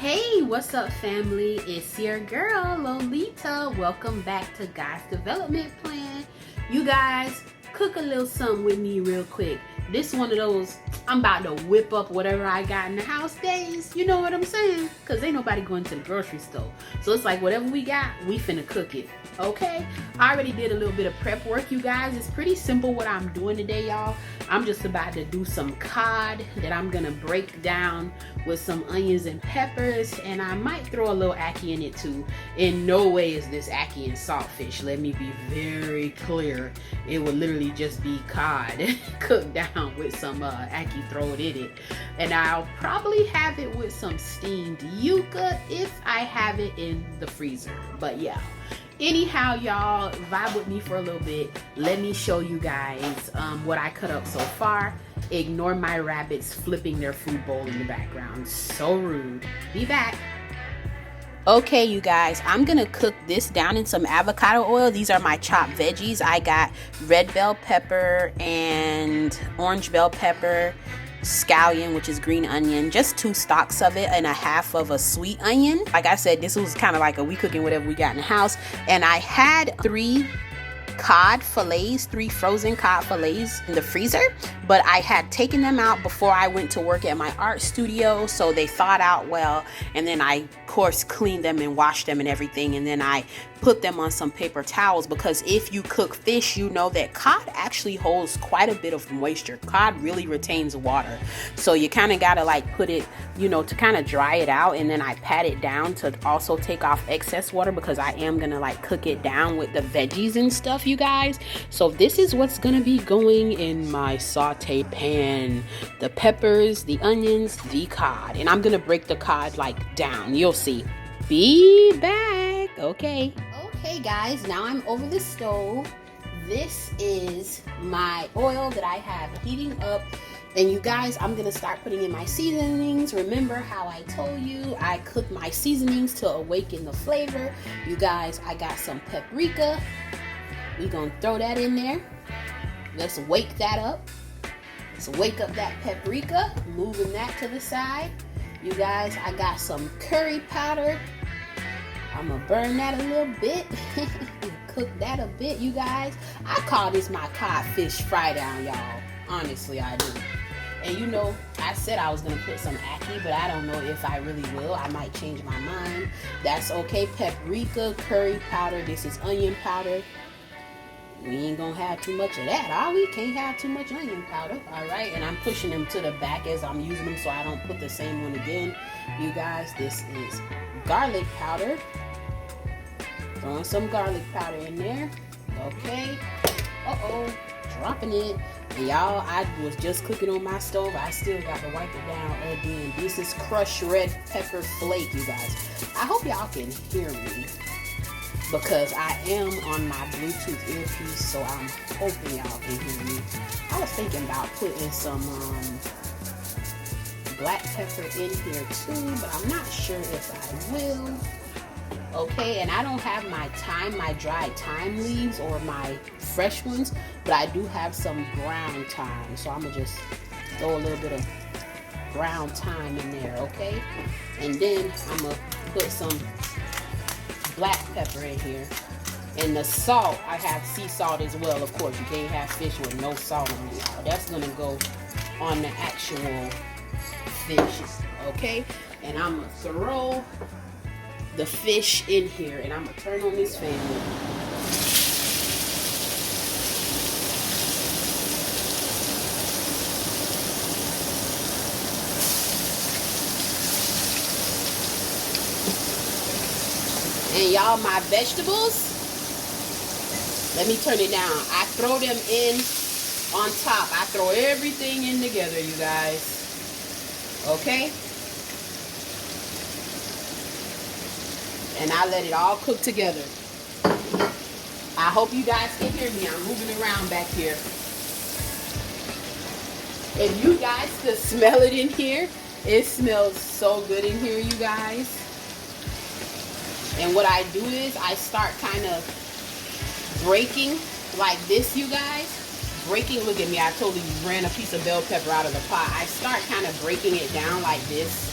Hey, what's up, family? It's your girl, Lolita. Welcome back to God's Development Plan. You guys, cook a little something with me real quick. This one of those, I'm about to whip up whatever I got in the house days. You know what I'm saying? Because ain't nobody going to the grocery store. So it's like whatever we got, we finna cook it. Okay? I already did a little bit of prep work, you guys. It's pretty simple what I'm doing today, y'all. I'm just about to do some cod that I'm gonna break down with some onions and peppers, and I might throw a little ackee in it too. In no way is this ackee and saltfish. Let me be very clear. It would literally just be cod cooked down with some ackee thrown in it. And I'll probably have it with some steamed yuca if I have it in the freezer. But yeah. Anyhow, y'all, vibe with me for a little bit. Let me show you guys what I cut up so far. Ignore my rabbits flipping their food bowl in the background. So rude. Be back. Okay, you guys, I'm gonna cook this down in some avocado oil. These are my chopped veggies. I got red bell pepper and orange bell pepper, scallion, which is green onion, just 2 stalks of it, and a half of a sweet onion. Like I said, this was kind of like we cooking whatever we got in the house. And I had 3 cod fillets, 3 frozen cod fillets in the freezer, but I had taken them out before I went to work at my art studio, so they thawed out well. And then I, of course, cleaned them and washed them and everything, and then I put them on some paper towels, because if you cook fish, you know that cod actually holds quite a bit of moisture. Cod really retains water, so you kind of gotta like put it, you know, to kind of dry it out, and then I pat it down to also take off excess water, because I am gonna like cook it down with the veggies and stuff, you guys. So this is what's gonna be going in my saute pan: the peppers, the onions, the cod, and I'm gonna break the cod like down. You'll see. Be back. Okay guys, now I'm over the stove. This is my oil that I have heating up, and you guys, I'm gonna start putting in my seasonings. Remember how I told you I cook my seasonings to awaken the flavor. You guys, I got some paprika. We're gonna throw that in there. Let's wake that up. Let's wake up that paprika, moving that to the side. You guys, I got some curry powder. I'm gonna burn that a little bit. Cook that a bit, you guys. I call this my codfish fry down, y'all. Honestly, I do. And you know, I said I was gonna put some ackee, but I don't know if I really will. I might change my mind. That's okay. Paprika, curry powder. This is onion powder. We ain't gonna have too much of that, are we? Can't have too much onion powder. All right, and I'm pushing them to the back as I'm using them so I don't put the same one again. You guys, this is garlic powder. Throwing some garlic powder in there. Okay. Dropping it. And y'all, I was just cooking on my stove. I still got to wipe it down again. This is crushed red pepper flake, you guys. I hope y'all can hear me, because I am on my Bluetooth earpiece, so I'm hoping y'all can hear me. I was thinking about putting some black pepper in here too, but I'm not sure if I will. Okay, and I don't have my dry thyme leaves or my fresh ones, but I do have some ground thyme, so I'm gonna just throw a little bit of ground thyme in there, okay? And then I'm gonna put some black pepper in here. And the salt, I have sea salt as well. Of course, you can't have fish with no salt on it, y'all. That's gonna go on the actual fish, okay? And I'm gonna throw the fish in here, and I'm gonna turn on this fan. And y'all, my vegetables, let me turn it down. I throw them in on top. I throw everything in together, you guys. Okay? And I let it all cook together. I hope you guys can hear me. I'm moving around back here. If you guys could smell it in here, it smells so good in here, you guys. And what I do is I start kind of breaking like this, you guys. Breaking, look at me, I totally ran a piece of bell pepper out of the pot. I start kind of breaking it down like this.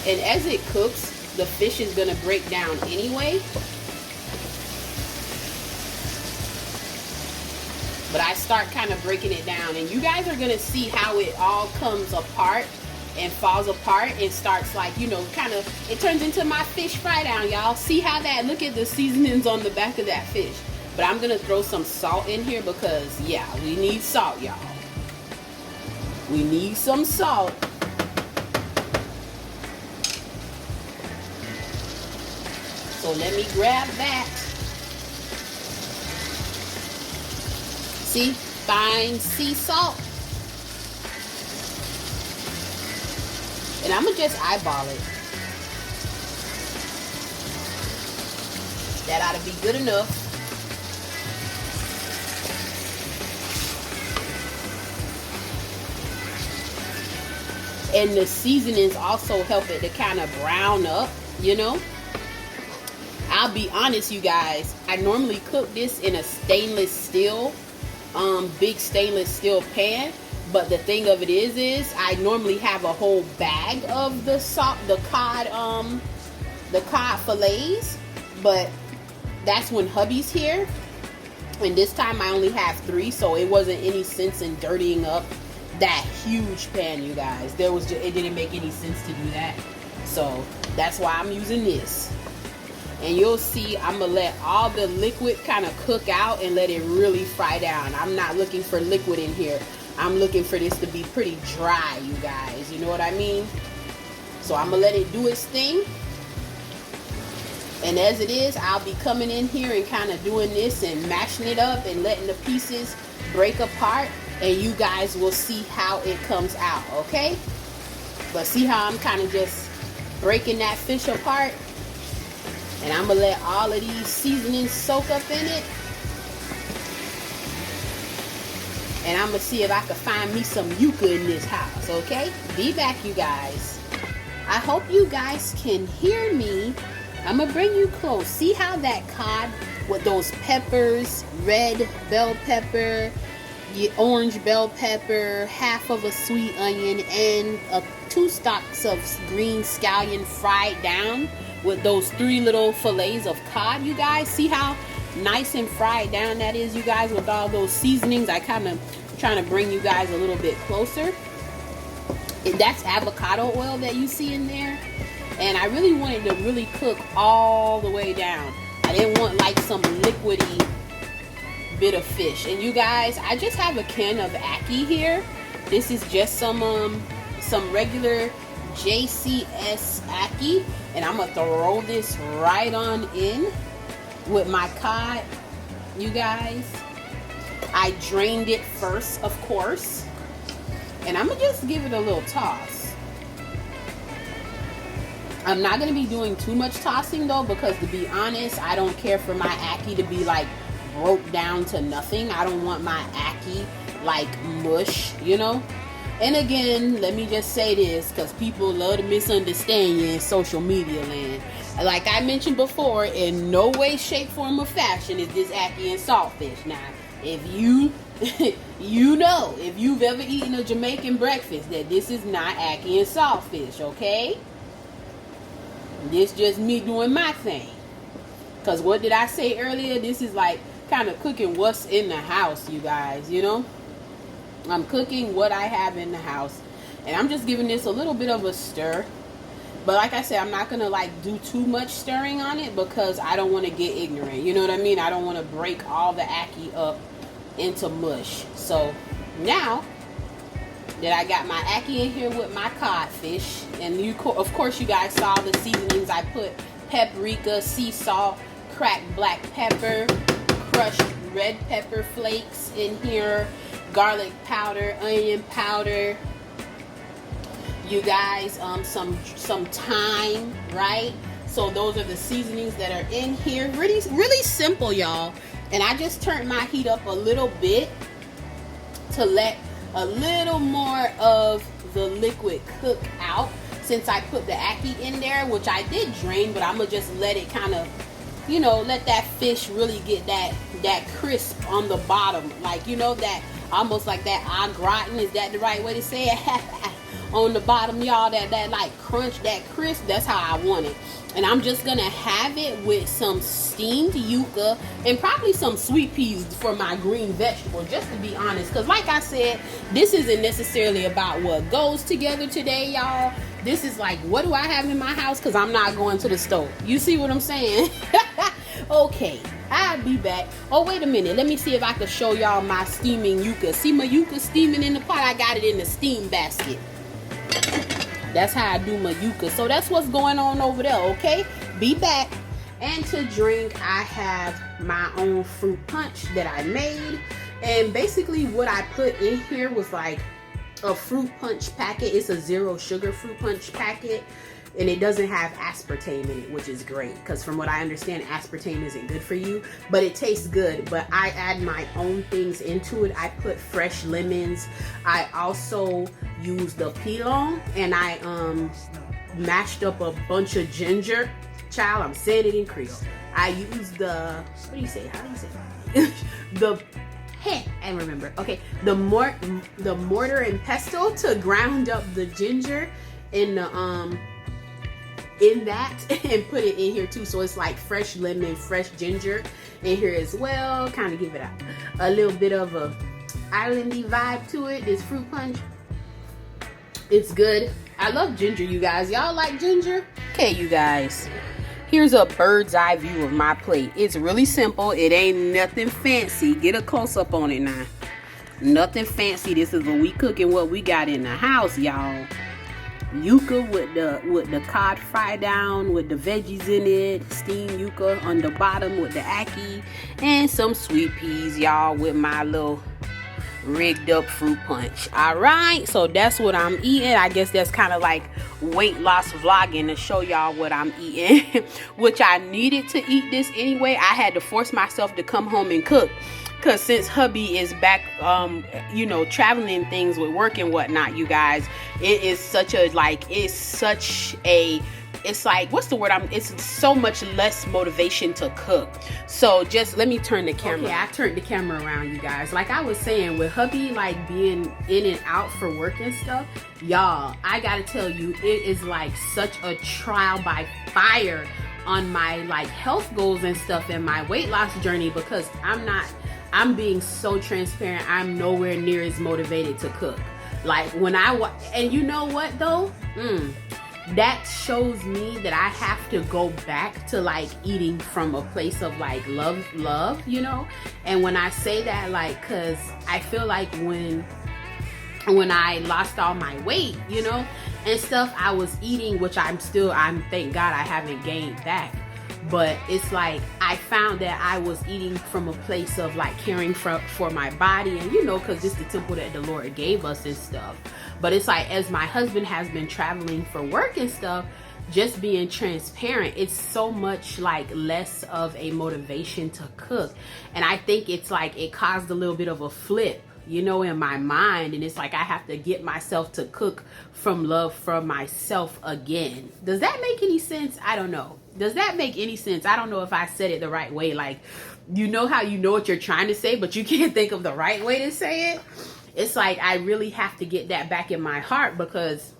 And as it cooks, the fish is gonna break down anyway. But I start kind of breaking it down, and you guys are gonna see how it all comes apart and falls apart and starts, like, you know, kind of, it turns into my fish fry down, y'all. See how that, look at the seasonings on the back of that fish. But I'm gonna throw some salt in here because, yeah, we need salt, y'all. We need some salt. So let me grab that. See, fine sea salt. And I'm gonna just eyeball it. That ought to be good enough. And the seasonings also help it to kind of brown up, you know. I'll be honest, you guys, I normally cook this in a stainless steel, big stainless steel pan. But the thing of it is I normally have a whole bag of the cod fillets. But that's when hubby's here, and this time I only have 3, so it wasn't any sense in dirtying up that huge pan, you guys. It didn't make any sense to do that, so that's why I'm using this. And you'll see I'm gonna let all the liquid kind of cook out and let it really fry down. I'm not looking for liquid in here. I'm looking for this to be pretty dry, you guys. You know what I mean? So I'm gonna let it do its thing. And as it is, I'll be coming in here and kind of doing this and mashing it up and letting the pieces break apart. And you guys will see how it comes out, okay? But see how I'm kind of just breaking that fish apart? And I'm gonna let all of these seasonings soak up in it. And I'm gonna see if I can find me some yuca in this house, okay? Be back, you guys. I hope you guys can hear me. I'm gonna bring you close. See how that cod with those peppers, red bell pepper, the orange bell pepper, half of a sweet onion, and 2 stalks of green scallion fried down with those 3 little fillets of cod, you guys. See how nice and fried down that is, you guys, with all those seasonings. I kind of trying to bring you guys a little bit closer. And that's avocado oil that you see in there. And I really wanted to really cook all the way down. I didn't want like some liquidy bit of fish. And you guys, I just have a can of ackee here. This is just some regular JCS ackee, and I'm gonna throw this right on in with my cod, you guys. I drained it first, of course, and I'm gonna just give it a little toss. I'm not gonna be doing too much tossing though, because to be honest, I don't care for my ackee to be like broke down to nothing. I don't want my ackee like mush, you know. And again, let me just say this, because people love to misunderstand you in social media land. Like I mentioned before, in no way, shape, form, or fashion is this ackee and saltfish. Now, if you, you know, if you've ever eaten a Jamaican breakfast, that this is not ackee and saltfish, okay? This just me doing my thing. Because what did I say earlier? This is like kind of cooking what's in the house, you guys, you know? I'm cooking what I have in the house. And I'm just giving this a little bit of a stir. But like I said, I'm not going to like do too much stirring on it, because I don't want to get ignorant. You know what I mean? I don't want to break all the ackee up into mush. So now that I got my ackee in here with my codfish, and you, of course, you guys saw the seasonings. I put paprika, sea salt, cracked black pepper, crushed red pepper flakes in here, garlic powder, onion powder, you guys, some thyme, right? So those are the seasonings that are in here. Really simple, y'all. And I just turned my heat up a little bit to let a little more of the liquid cook out, since I put the ackee in there, which I did drain, but I'm gonna just let it kind of, you know, let that fish really get that crisp on the bottom, like, you know, that almost like that au gratin. Is that the right way to say it? on the bottom, y'all, that like crunch, that crisp. That's how I want it. And I'm just gonna have it with some steamed yuca and probably some sweet peas for my green vegetable, just to be honest. Because like I said, this isn't necessarily about what goes together today, y'all. This is like, what do I have in my house? Because I'm not going to the stove. You see what I'm saying? Okay, I'll be back. Oh, wait a minute. Let me see if I can show y'all my steaming yuca. See my yuca steaming in the pot? I got it in the steam basket. That's how I do my yuca. So that's what's going on over there, okay? Be back. And to drink, I have my own fruit punch that I made. And basically what I put in here was like a fruit punch packet. It's a 0 sugar fruit punch packet. And it doesn't have aspartame in it, which is great. Because from what I understand, aspartame isn't good for you. But it tastes good. But I add my own things into it. I put fresh lemons. I also use the pilon. And I mashed up a bunch of ginger. Child, I'm saying it in Creole. I use the, what do you say? How do you say it? I remember. Okay, the mortar and pestle to ground up the ginger in the in that and put it in here too, so it's like fresh lemon, fresh ginger in here as well. Kind of give it a little bit of a islandy vibe to it. This fruit punch, it's good. I love ginger, you guys. Y'all like ginger? Okay, you guys, here's a bird's eye view of my plate. It's really simple. It ain't nothing fancy. Get a close-up on it now. Nothing fancy. This is what we cooking, what we got in the house, y'all. Yuca with the cod fry down with the veggies in it, steamed yuca on the bottom with the ackee, and some sweet peas, y'all, with my little rigged up fruit punch. All right, so that's what I'm eating. I guess that's kind of like weight loss vlogging to show y'all what I'm eating, which I needed to eat this anyway. I had to force myself to come home and cook. Because since hubby is back, you know, traveling things with work and whatnot, you guys, it is such a, like, it's like, what's the word? It's so much less motivation to cook. So just let me turn the camera. Okay, I turned the camera around, you guys. Like I was saying, with hubby, like, being in and out for work and stuff, y'all, I gotta tell you, it is like such a trial by fire on my, like, health goals and stuff and my weight loss journey, because I'm being so transparent. I'm nowhere near as motivated to cook. Like when and you know what though? That shows me that I have to go back to like eating from a place of like love, you know? And when I say that, like, cause I feel like when I lost all my weight, you know, and stuff, I was eating, which I'm thank God I haven't gained back. But it's like I found that I was eating from a place of like caring for my body, and you know, because it's the temple that the Lord gave us and stuff. But it's like, as my husband has been traveling for work and stuff, just being transparent, it's so much like less of a motivation to cook. And I think it's like it caused a little bit of a flip, you know, in my mind. And it's like I have to get myself to cook from love for myself again. Does that make any sense? I don't know. Does that make any sense? I don't know if I said it the right way. Like, you know how you know what you're trying to say, but you can't think of the right way to say it? It's like I really have to get that back in my heart, because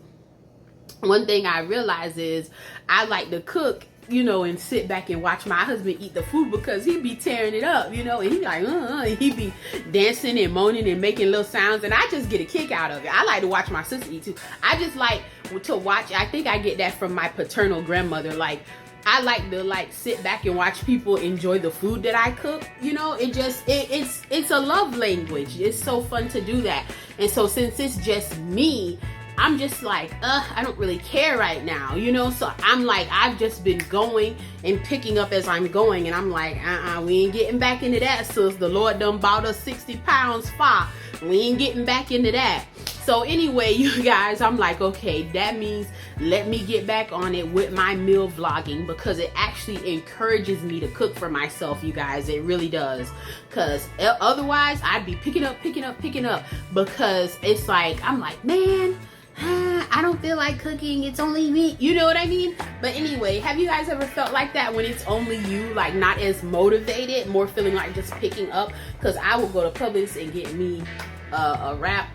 one thing I realize is I like to cook, you know, and sit back and watch my husband eat the food, because he be tearing it up, you know, and he like, and he be dancing and moaning and making little sounds, and I just get a kick out of it. I like to watch my sister eat too. I just like to watch. I think I get that from my paternal grandmother. Like, I like to like sit back and watch people enjoy the food that I cook. You know, it's a love language. It's so fun to do that. And so since it's just me, I'm just like, I don't really care right now, you know? So I'm like, I've just been going and picking up as I'm going. And I'm like, we ain't getting back into that, sis. The Lord done bought us 60 pounds far. We ain't getting back into that. So anyway, you guys, I'm like, okay, that means let me get back on it with my meal vlogging, because it actually encourages me to cook for myself, you guys. It really does. Because otherwise, I'd be picking up, because it's like, I'm like, man, I don't feel like cooking. It's only me. You know what I mean? But anyway, have you guys ever felt like that when it's only you, like not as motivated, more feeling like just picking up? Because I would go to Publix and get me a wrap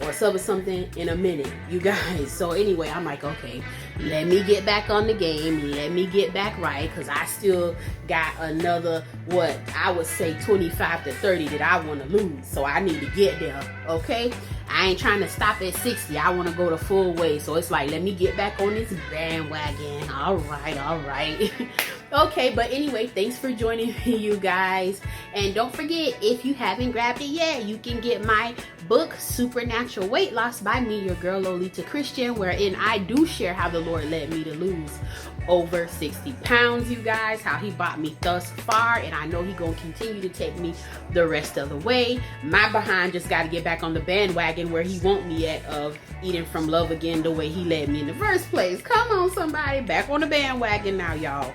or something in a minute, you guys. So anyway, I'm like, okay, let me get back on the game. Let me get back right, because I still got another, what I would say 25 to 30 that I want to lose. So I need to get there, okay? I ain't trying to stop at 60. I want to go the full way. So it's like, let me get back on this bandwagon. All right. Okay, but anyway, thanks for joining me, you guys. And don't forget, if you haven't grabbed it yet, you can get my book, Supernatural Weight Loss, by me, your girl Lolita Christian, wherein I do share how the Lord led me to lose over 60 pounds, you guys, how he brought me thus far, and I know he gonna continue to take me the rest of the way. My behind just got to get back on the bandwagon where he want me at, of eating from love again the way he led me in the first place. Come on, somebody, back on the bandwagon now, y'all.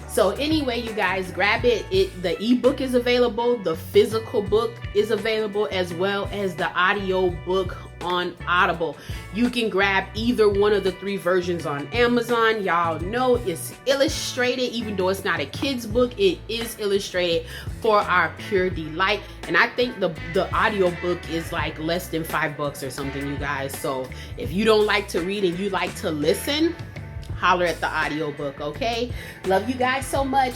So anyway, you guys, grab it. The ebook is available, the physical book is available, as well as the audio book on Audible. You can grab either one of the 3 versions on Amazon. Y'all know it's illustrated. Even though it's not a kid's book, it is illustrated for our pure delight. And I think the audio book is like less than $5 or something, you guys. So if you don't like to read and you like to listen, holler at the audiobook, okay? Love you guys so much.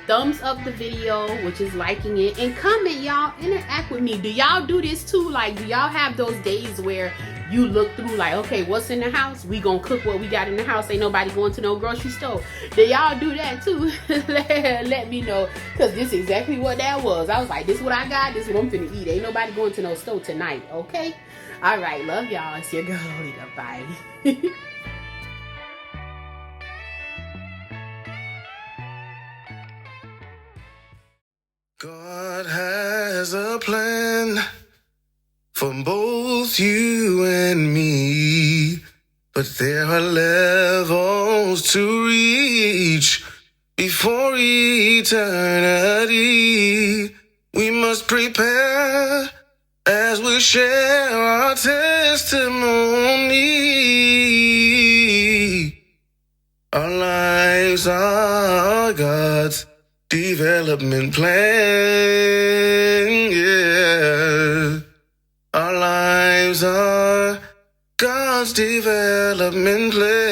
Thumbs up the video, which is liking it, and comment, y'all. Interact with me. Do y'all do this too? Like, do y'all have those days where you look through like, okay, what's in the house? We gonna cook what we got in the house. Ain't nobody going to no grocery store. Do y'all do that too? Let me know, because this is exactly what that was. I was like, this is what I got. This is what I'm finna eat. Ain't nobody going to no store tonight, okay? All right, love y'all. It's your girl Lolita. Bye. God has a plan for both you and me, but there are levels to reach before eternity. We must prepare as we share our testimony. Our lives are God's development plan, yeah. Our lives are God's development plan.